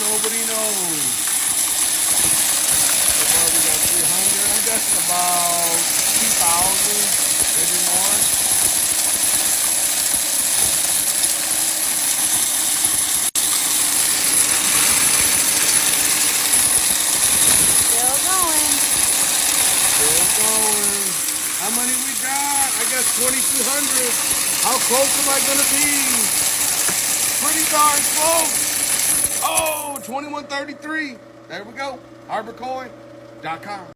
nobody knows. So far we got 300. I guess about 2,000, maybe more. Still going. Still going. How many we got? I guess 2,200. How close am I gonna be? Pretty darn close. Oh, 2133. There we go. HarborCoin.com.